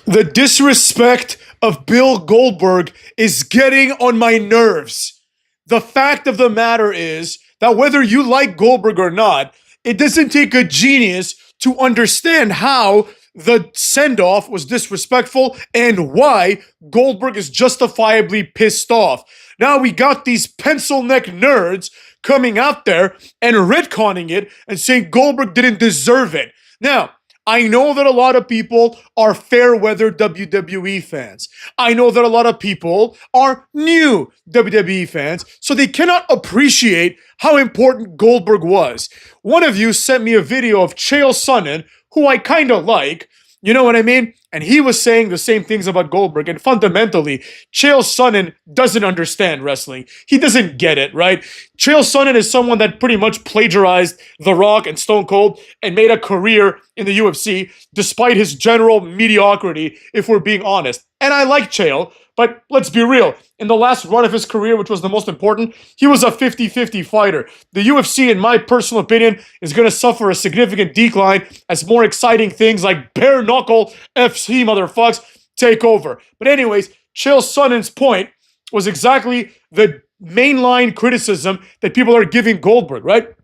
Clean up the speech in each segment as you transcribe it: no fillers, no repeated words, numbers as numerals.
The disrespect of Bill Goldberg is getting on my nerves. The fact of the matter is that whether you like Goldberg or not, it doesn't take a genius to understand how the send off was disrespectful and why Goldberg is justifiably pissed off. Now we got these pencil neck nerds coming out there and retconning it and saying Goldberg didn't deserve it. Now, I know that a lot of people are fair weather WWE fans. I know that a lot of people are new WWE fans, so they cannot appreciate how important Goldberg was. One of you sent me a video of Chael Sonnen, who I kind of like, you know what I mean? And he was saying the same things about Goldberg. And fundamentally, Chael Sonnen doesn't understand wrestling. He doesn't get it, right? Chael Sonnen is someone that pretty much plagiarized The Rock and Stone Cold and made a career in the UFC, despite his general mediocrity, if we're being honest. And I like Chael, but let's be real. In the last run of his career, which was the most important, he was a 50-50 fighter. The UFC, in my personal opinion, is going to suffer a significant decline as more exciting things like bare knuckle FC motherfucks take over. But anyways, Chael Sonnen's point was exactly the mainline criticism that people are giving Goldberg, right?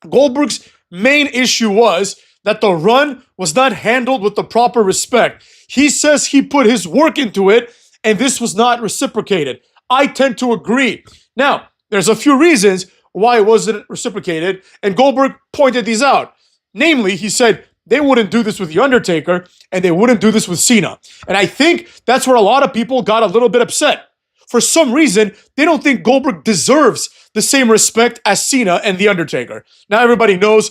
Goldberg's main issue was that the run was not handled with the proper respect. He says he put his work into it, and this was not reciprocated. I tend to agree. Now, there's a few reasons why it wasn't reciprocated, and Goldberg pointed these out. Namely, he said they wouldn't do this with The Undertaker, and they wouldn't do this with Cena. And I think that's where a lot of people got a little bit upset. For some reason, they don't think Goldberg deserves the same respect as Cena and The Undertaker. Now, everybody knows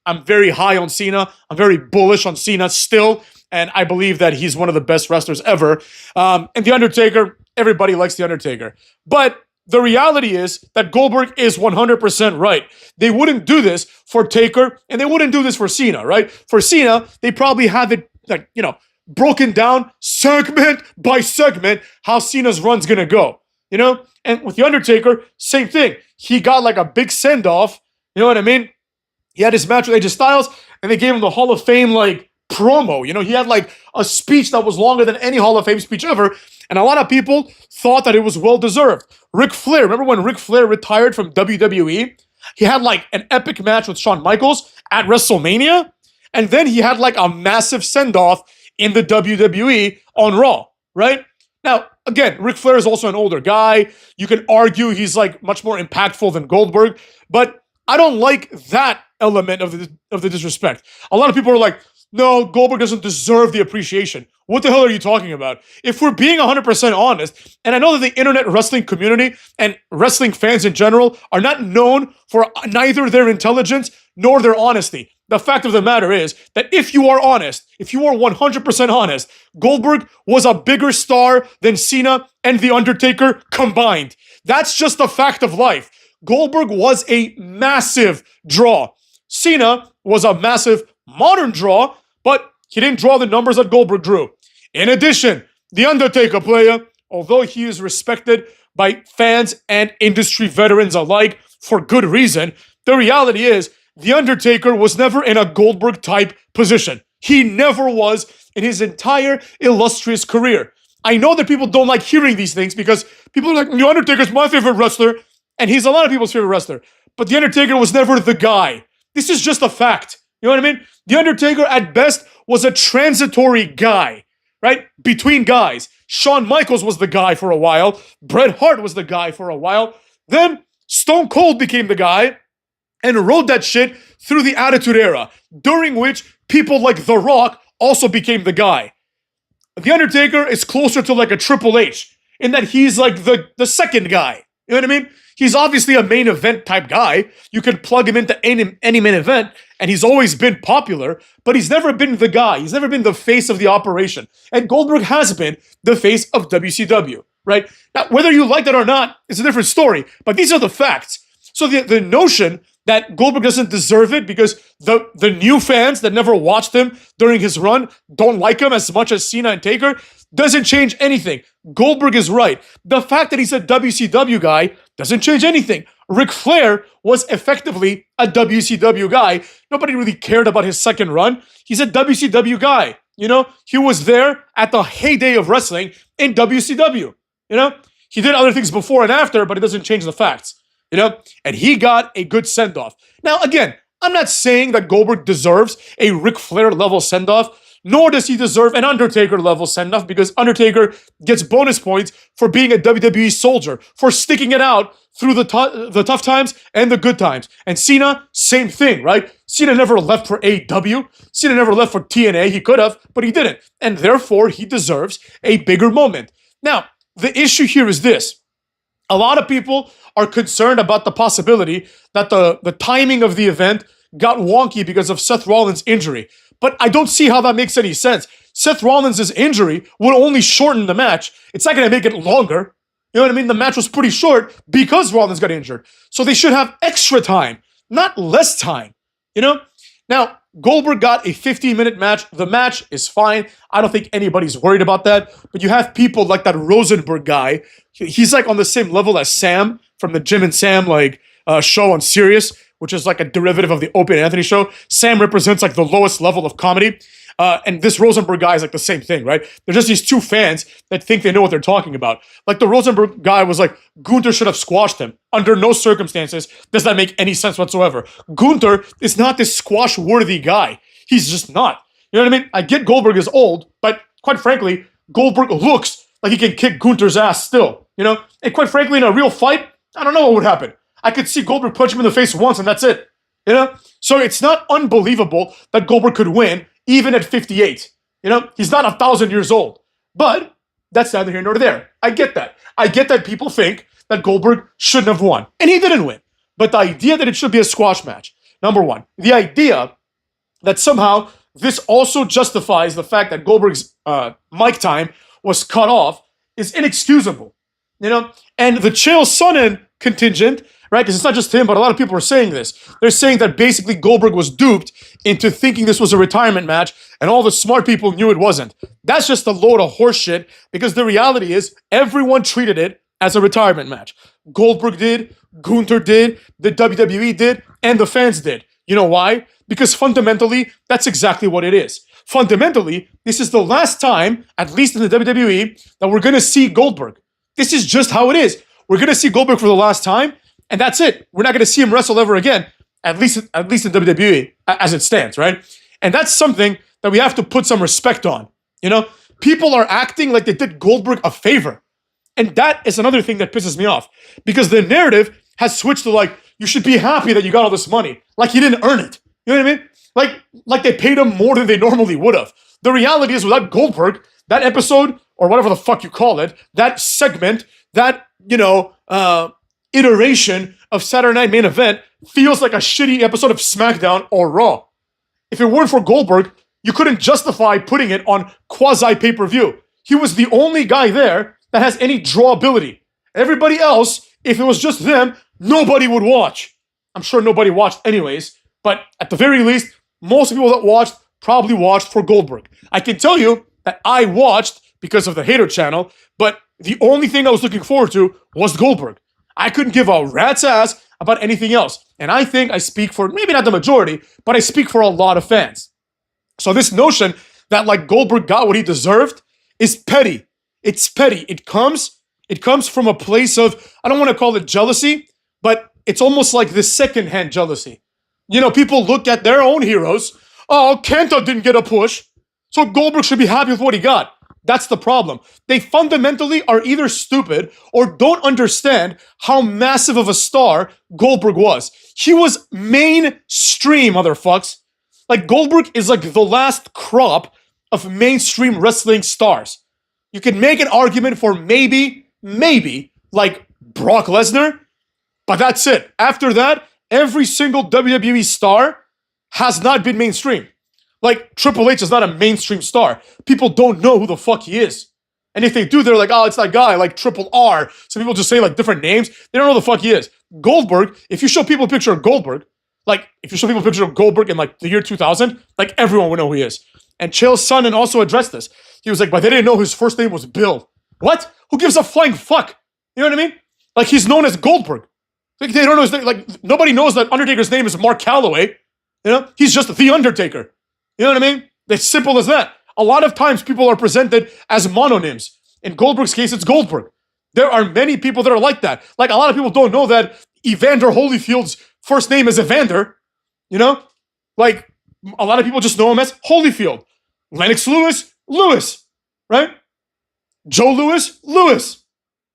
I'm very high on Cena. I'm very bullish on Cena still. And I believe that he's one of the best wrestlers ever. And The Undertaker, everybody likes The Undertaker. But the reality is that Goldberg is 100% right. They wouldn't do this for Taker, and they wouldn't do this for Cena, right? For Cena, they probably have it, broken down segment by segment how Cena's run's gonna go, And with The Undertaker, same thing. He got like a big send-off, you know what I mean? He had his match with AJ Styles, and they gave him the Hall of Fame, promo. He had a speech that was longer than any Hall of Fame speech ever, and a lot of people thought that it was well-deserved. Ric Flair, remember when Ric Flair retired from WWE? He had an epic match with Shawn Michaels at WrestleMania, and then he had a massive send-off in the WWE on Raw, right? Now, again, Ric Flair is also an older guy. You can argue he's much more impactful than Goldberg, but I don't like that element of the disrespect. A lot of people are like, no, Goldberg doesn't deserve the appreciation. What the hell are you talking about? If we're being 100% honest, and I know that the internet wrestling community and wrestling fans in general are not known for neither their intelligence nor their honesty. The fact of the matter is that if you are honest, if you are 100% honest, Goldberg was a bigger star than Cena and The Undertaker combined. That's just a fact of life. Goldberg was a massive draw. Cena was a massive modern draw, but he didn't draw the numbers that Goldberg drew. In addition, The Undertaker player, although he is respected by fans and industry veterans alike for good reason, the reality is The Undertaker was never in a Goldberg-type position. He never was in his entire illustrious career. I know that people don't like hearing these things because people are like, The Undertaker's my favorite wrestler, and he's a lot of people's favorite wrestler. But The Undertaker was never the guy. This is just a fact. You know what I mean? The Undertaker, at best, was a transitory guy, right? Between guys. Shawn Michaels was the guy for a while. Bret Hart was the guy for a while. Then Stone Cold became the guy and rode that shit through the Attitude Era, during which people like The Rock also became the guy. The Undertaker is closer to a Triple H in that he's the second guy. You know what I mean? He's obviously a main event type guy. You can plug him into any main event, and he's always been popular, but he's never been the guy. He's never been the face of the operation. And Goldberg has been the face of WCW, right? Now, whether you like that or not, it's a different story, but these are the facts. So the notion that Goldberg doesn't deserve it because the new fans that never watched him during his run don't like him as much as Cena and Taker doesn't change anything. Goldberg is right. The fact that he's a WCW guy doesn't change anything. Ric Flair was effectively a WCW guy. Nobody really cared about his second run. He's a WCW guy. You know, he was there at the heyday of wrestling in WCW. You know, he did other things before and after, but it doesn't change the facts. You know, and he got a good send off. Now, again, I'm not saying that Goldberg deserves a Ric Flair level send off, nor does he deserve an Undertaker level send off, because Undertaker gets bonus points for being a WWE soldier, for sticking it out through the tough times and the good times. And Cena, same thing, right? Cena never left for AEW. Cena never left for TNA. He could have, but he didn't. And therefore, he deserves a bigger moment. Now, the issue here is this. A lot of people are concerned about the possibility that the timing of the event got wonky because of Seth Rollins' injury. But I don't see how that makes any sense. Seth Rollins' injury would only shorten the match. It's not going to make it longer. You know what I mean? The match was pretty short because Rollins got injured. So they should have extra time, not less time. You know? Now, Goldberg got a 15-minute match. The match is fine. I don't think anybody's worried about that. But you have people like that Rosenberg guy. He's like on the same level as Sam from the Jim and Sam show on Sirius, which is like a derivative of the Opie and Anthony show. Sam represents like the lowest level of comedy. And this Rosenberg guy is like the same thing, right? They're just these two fans that think they know what they're talking about. Like the Rosenberg guy was like, Gunther should have squashed him. Under no circumstances does that make any sense whatsoever. Gunther is not this squash-worthy guy. He's just not. You know what I mean? I get Goldberg is old, but quite frankly, Goldberg looks like he can kick Gunther's ass still. You know? And quite frankly, in a real fight, I don't know what would happen. I could see Goldberg punch him in the face once and that's it. You know? So it's not unbelievable that Goldberg could win even at 58. You know, he's not 1,000 years old. But that's neither here nor there. I get that. I get that people think that Goldberg shouldn't have won. And he didn't win. But the idea that it should be a squash match, number one. The idea that somehow this also justifies the fact that Goldberg's mic time was cut off is inexcusable. You know, and the Chael Sonnen contingent, right? Because it's not just him, but a lot of people are saying this. They're saying that basically Goldberg was duped into thinking this was a retirement match, and all the smart people knew it wasn't. That's just a load of horseshit, because the reality is everyone treated it as a retirement match. Goldberg did, Gunther did, the WWE did, and the fans did. You know why? Because fundamentally, that's exactly what it is. Fundamentally, this is the last time, at least in the WWE, that we're going to see Goldberg. This is just how it is. We're going to see Goldberg for the last time, and that's it. We're not going to see him wrestle ever again, at least in WWE, as it stands, right? And that's something that we have to put some respect on. You know, people are acting like they did Goldberg a favor. And that is another thing that pisses me off, because the narrative has switched to like, you should be happy that you got all this money. Like he didn't earn it. You know what I mean? Like they paid him more than they normally would have. The reality is, without Goldberg, that episode, or whatever the fuck you call it, that segment, that, iteration of Saturday Night Main Event feels like a shitty episode of SmackDown or Raw. If it weren't for Goldberg, you couldn't justify putting it on quasi pay-per-view. He was the only guy there that has any drawability. Everybody else, if it was just them, nobody would watch. I'm sure nobody watched anyways, but at the very least, most people that watched probably watched for Goldberg. I can tell you that I watched because of the hater channel, but the only thing I was looking forward to was Goldberg. I couldn't give a rat's ass about anything else. And I think I speak for, maybe not the majority, but I speak for a lot of fans. So this notion that like Goldberg got what he deserved is petty. It's petty. It comes from a place of, I don't want to call it jealousy, but it's almost like this secondhand jealousy. You know, people look at their own heroes. Oh, Kenta didn't get a push, so Goldberg should be happy with what he got. That's the problem. They fundamentally are either stupid or don't understand how massive of a star Goldberg was. He was mainstream, motherfucks. Like, Goldberg is like the last crop of mainstream wrestling stars. You can make an argument for maybe, like Brock Lesnar, but that's it. After that, every single WWE star has not been mainstream. Like, Triple H is not a mainstream star. People don't know who the fuck he is. And if they do, they're like, oh, it's that guy, like Triple R. So people just say like different names. They don't know who the fuck he is. Goldberg, if you show people a picture of Goldberg, like if you show people a picture of Goldberg in like the year 2000, like everyone would know who he is. And Chael Sonnen also addressed this. He was like, but they didn't know his first name was Bill. What? Who gives a flying fuck? You know what I mean? Like, he's known as Goldberg. Like, they don't know his name. Like, nobody knows that Undertaker's name is Mark Calloway. You know? He's just The Undertaker. You know what I mean? It's simple as that. A lot of times people are presented as mononyms. In Goldberg's case, it's Goldberg. There are many people that are like that. Like, a lot of people don't know that Evander Holyfield's first name is Evander. You know? Like, a lot of people just know him as Holyfield. Lennox Lewis, Lewis. Right? Joe Louis, Lewis.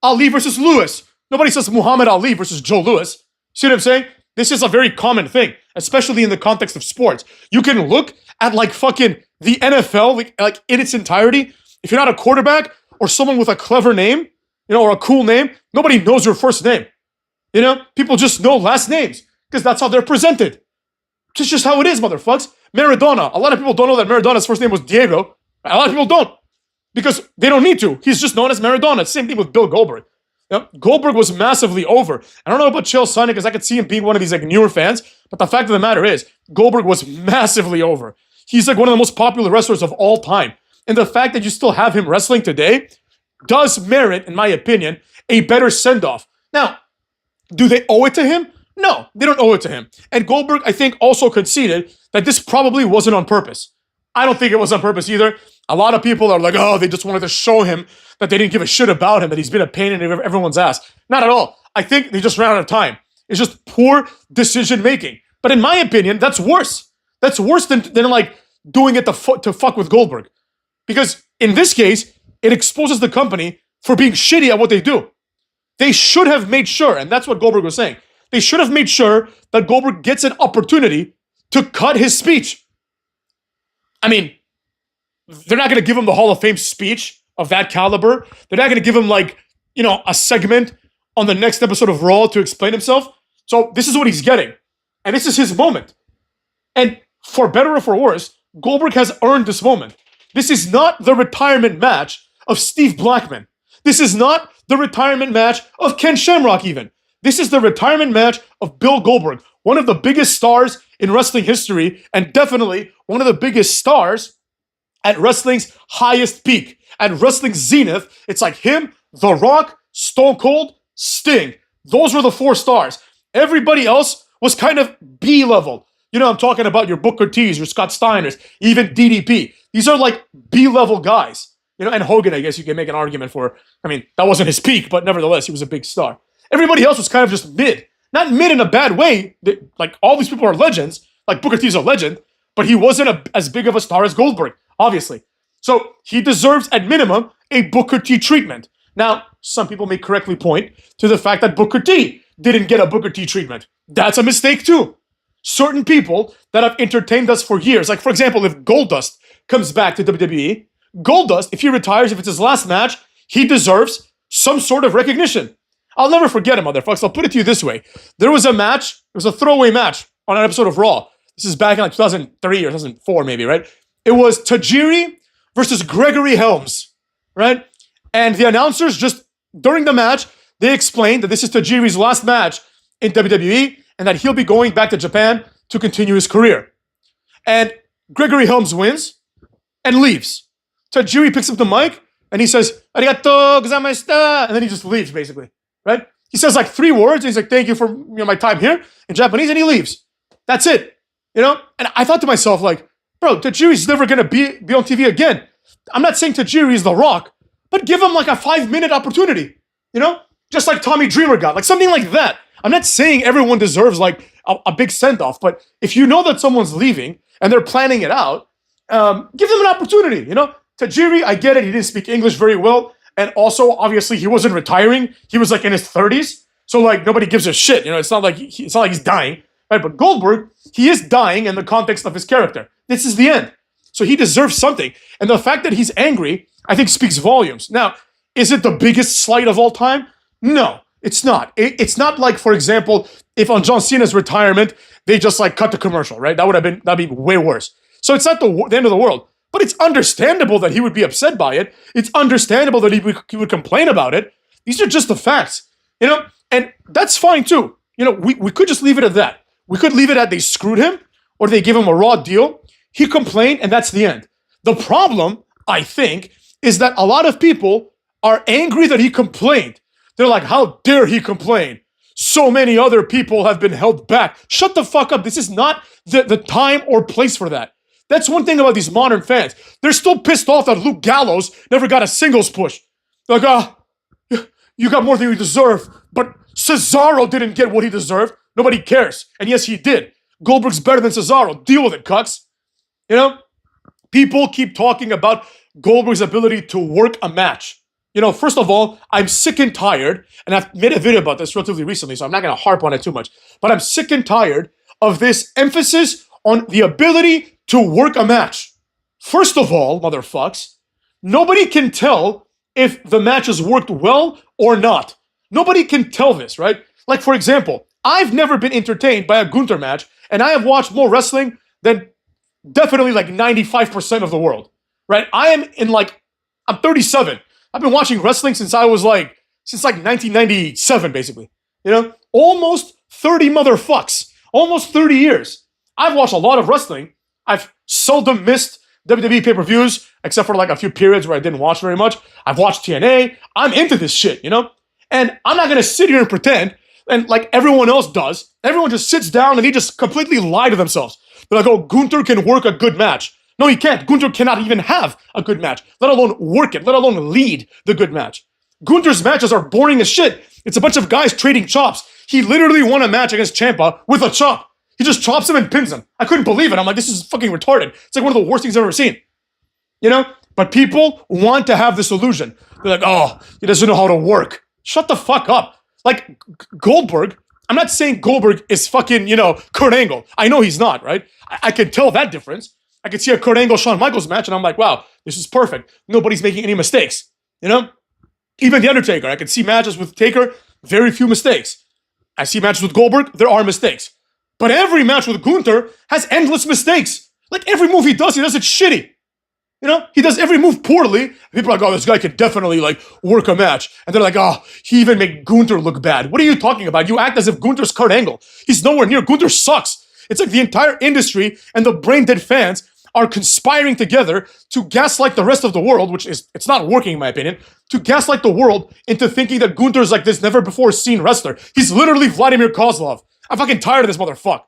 Ali versus Lewis. Nobody says Muhammad Ali versus Joe Louis. See what I'm saying? This is a very common thing, especially in the context of sports. You can look at like fucking the NFL, like in its entirety. If you're not a quarterback or someone with a clever name, you know, or a cool name, nobody knows your first name. You know, people just know last names because that's how they're presented. It's just how it is, motherfuckers. Maradona. A lot of people don't know that Maradona's first name was Diego. A lot of people don't because they don't need to. He's just known as Maradona. Same thing with Bill Goldberg. You know, Goldberg was massively over. I don't know about Chael Sonnen because I could see him being one of these like newer fans, but the fact of the matter is, Goldberg was massively over. He's like one of the most popular wrestlers of all time. And the fact that you still have him wrestling today does merit, in my opinion, a better send-off. Now, do they owe it to him? No, they don't owe it to him. And Goldberg, I think, also conceded that this probably wasn't on purpose. I don't think it was on purpose either. A lot of people are like, oh, they just wanted to show him that they didn't give a shit about him, that he's been a pain in everyone's ass. Not at all. I think they just ran out of time. It's just poor decision-making. But in my opinion, that's worse. That's worse than like doing it to fuck with Goldberg. Because in this case, it exposes the company for being shitty at what they do. They should have made sure, and that's what Goldberg was saying, they should have made sure that Goldberg gets an opportunity to cut his speech. I mean, they're not going to give him the Hall of Fame speech of that caliber. They're not going to give him, like, you know, a segment on the next episode of Raw to explain himself. So this is what he's getting. And this is his moment. And for better or for worse, Goldberg has earned this moment. This is not the retirement match of Steve Blackman. This is not the retirement match of Ken Shamrock even. This is the retirement match of Bill Goldberg, one of the biggest stars in wrestling history, and definitely one of the biggest stars at wrestling's highest peak. At wrestling's zenith, it's like him, The Rock, Stone Cold, Sting. Those were the four stars. Everybody else was kind of B-level. You know, I'm talking about your Booker T's, your Scott Steiners, even DDP. These are like B-level guys. You know, and Hogan, I guess you can make an argument for. I mean, that wasn't his peak, but nevertheless, he was a big star. Everybody else was kind of just mid. Not mid in a bad way. Like, all these people are legends. Like, Booker T's a legend, but he wasn't as big of a star as Goldberg, obviously. So, he deserves, at minimum, a Booker T treatment. Now, some people may correctly point to the fact that Booker T didn't get a Booker T treatment. That's a mistake, too. Certain people that have entertained us for years, like, for example, if Goldust comes back to WWE, Goldust, if he retires, if it's his last match, he deserves some sort of recognition. I'll never forget it, motherfuckers. I'll put it to you this way. There was a match, it was a throwaway match on an episode of Raw. This is back in like 2003 or 2004 maybe, right? It was Tajiri versus Gregory Helms, right? And the announcers just, during the match, they explained that this is Tajiri's last match in WWE and that he'll be going back to Japan to continue his career. And Gregory Helms wins and leaves. Tajiri picks up the mic and he says, "Arigato gozaimashita," and then he just leaves, basically, right? He says like 3 words. And he's like, "Thank you for my time here," in Japanese, and he leaves. That's it, you know? And I thought to myself, like, bro, Tajiri's never going to be on TV again. I'm not saying Tajiri is The Rock, but give him like a 5-minute opportunity, you know? Just like Tommy Dreamer got, like something like that. I'm not saying everyone deserves like a big send-off, but if you know that someone's leaving and they're planning it out, give them an opportunity, you know? Tajiri, I get it, he didn't speak English very well, and also, obviously, he wasn't retiring. He was like in his 30s, so like nobody gives a shit, you know? It's not like he's dying, right? But Goldberg, he is dying in the context of his character. This is the end. So he deserves something. And the fact that he's angry, I think, speaks volumes. Now, is it the biggest slight of all time? No, it's not. It's not like, for example, if on John Cena's retirement, they just like cut the commercial, right? That'd be way worse. So it's not the end of the world. But it's understandable that he would be upset by it. It's understandable that he would complain about it. These are just the facts, you know? And that's fine too. You know, we could just leave it at that. We could leave it at they screwed him or they gave him a raw deal. He complained and that's the end. The problem, I think, is that a lot of people are angry that he complained. They're like, how dare he complain? So many other people have been held back. Shut the fuck up. This is not the time or place for that. That's one thing about these modern fans. They're still pissed off that Luke Gallows never got a singles push. They're like, you got more than you deserve, but Cesaro didn't get what he deserved. Nobody cares. And yes, he did. Goldberg's better than Cesaro. Deal with it, cucks. You know? People keep talking about Goldberg's ability to work a match. You know, first of all, I'm sick and tired, and I've made a video about this relatively recently, so I'm not going to harp on it too much, but I'm sick and tired of this emphasis on the ability to work a match. First of all, motherfucks, nobody can tell if the match has worked well or not. Nobody can tell this, right? Like, for example, I've never been entertained by a Gunther match, and I have watched more wrestling than definitely like 95% of the world, right? I'm 37. I've been watching wrestling since 1997, basically. You know, almost 30 motherfucks, almost 30 years. I've watched a lot of wrestling. I've seldom missed WWE pay-per-views, except for like a few periods where I didn't watch very much. I've watched TNA. I'm into this shit, you know? And I'm not gonna sit here and pretend, and like everyone else does, everyone just sits down and they just completely lie to themselves. They're like, oh, Gunther can work a good match. No, he can't. Gunther cannot even have a good match, let alone work it, let alone lead the good match. Gunther's matches are boring as shit. It's a bunch of guys trading chops. He literally won a match against Ciampa with a chop. He just chops him and pins him. I couldn't believe it. I'm like, this is fucking retarded. It's like one of the worst things I've ever seen. You know? But people want to have this illusion. They're like, oh, he doesn't know how to work. Shut the fuck up. Like, Goldberg, I'm not saying Goldberg is fucking, Kurt Angle. I know he's not, right? I can tell that difference. I could see a Kurt Angle-Shawn Michaels match, and I'm like, wow, this is perfect. Nobody's making any mistakes, you know? Even The Undertaker, I could see matches with Taker, very few mistakes. I see matches with Goldberg, there are mistakes. But every match with Gunther has endless mistakes. Like, every move he does it shitty. You know? He does every move poorly. People are like, oh, this guy could definitely, work a match. And they're like, oh, he even made Gunther look bad. What are you talking about? You act as if Gunther's Kurt Angle. He's nowhere near. Gunther sucks. It's like the entire industry and the brain-dead fans are conspiring together to gaslight the rest of the world, it's not working in my opinion, to gaslight the world into thinking that Gunther's like this never-before-seen wrestler. He's literally Vladimir Kozlov. I'm fucking tired of this motherfucker.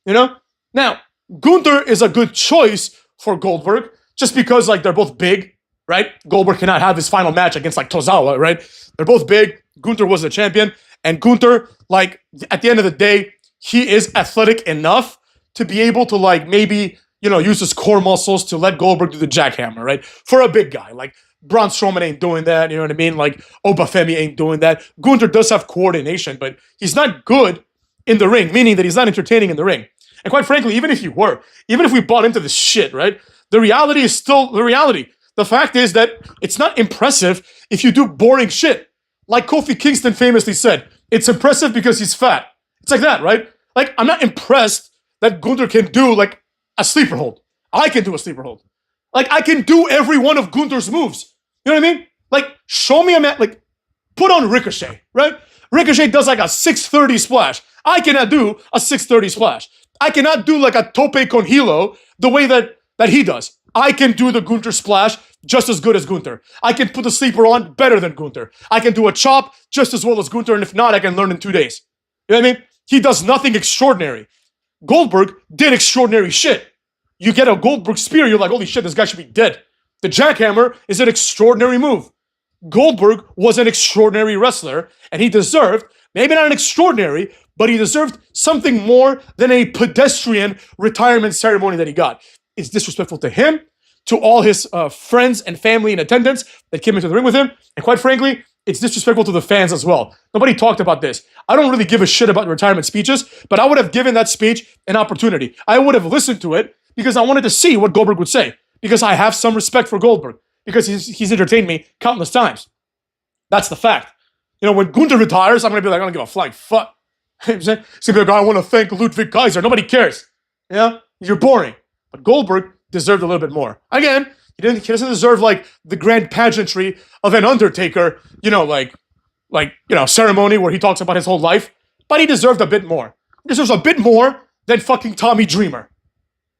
You know? Now, Gunther is a good choice for Goldberg, just because, they're both big, right? Goldberg cannot have his final match against, Tozawa, right? They're both big. Gunther was the champion. And Gunther, at the end of the day, he is athletic enough to be able to, maybe, use his core muscles to let Goldberg do the jackhammer, right? For a big guy. Braun Strowman ain't doing that, you know what I mean? Obafemi ain't doing that. Gunther does have coordination, but he's not good in the ring, meaning that he's not entertaining in the ring. And quite frankly, even if we bought into this shit, right? The reality is still the reality. The fact is that it's not impressive if you do boring shit. Like Kofi Kingston famously said, it's impressive because he's fat. It's like that, right? I'm not impressed that Gunther can do, a sleeper hold. I can do a sleeper hold. I can do every one of Gunther's moves. You know what I mean? Show me a match, put on Ricochet, right? Ricochet does a 630 splash. I cannot do a 630 splash. I cannot do a tope con hilo the way that he does. I can do the Gunther splash just as good as Gunther. I can put the sleeper on better than Gunther. I can do a chop just as well as Gunther, and if not, I can learn in 2 days. You know what I mean? He does nothing extraordinary. Goldberg did extraordinary shit. You get a Goldberg spear, you're like, holy shit, this guy should be dead. The jackhammer is an extraordinary move. Goldberg was an extraordinary wrestler, and he deserved, maybe not an extraordinary, but he deserved something more than a pedestrian retirement ceremony that he got. It's disrespectful to him, to all his friends and family in attendance that came into the ring with him, and quite frankly, it's disrespectful to the fans as well. Nobody talked about this. I don't really give a shit about retirement speeches, but I would have given that speech an opportunity. I would have listened to it because I wanted to see what Goldberg would say, because I have some respect for Goldberg, because he's entertained me countless times. That's the fact. When Gunther retires, I'm going to be like, I don't give a flying fuck. He's going to be like, I want to thank Ludwig Kaiser. Nobody cares. Yeah? You're boring. But Goldberg deserved a little bit more. Again, he doesn't deserve the grand pageantry of an Undertaker, ceremony where he talks about his whole life. But he deserved a bit more. He deserves a bit more than fucking Tommy Dreamer.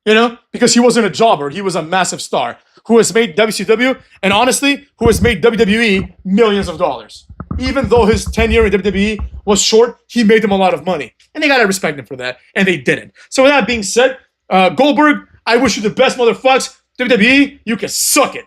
Because he wasn't a jobber. He was a massive star who has made WCW, and honestly, who has made WWE millions of dollars. Even though his tenure in WWE was short, he made them a lot of money. And they gotta respect him for that, and they didn't. So with that being said, Goldberg, I wish you the best, motherfuckers. WWE, you can suck it.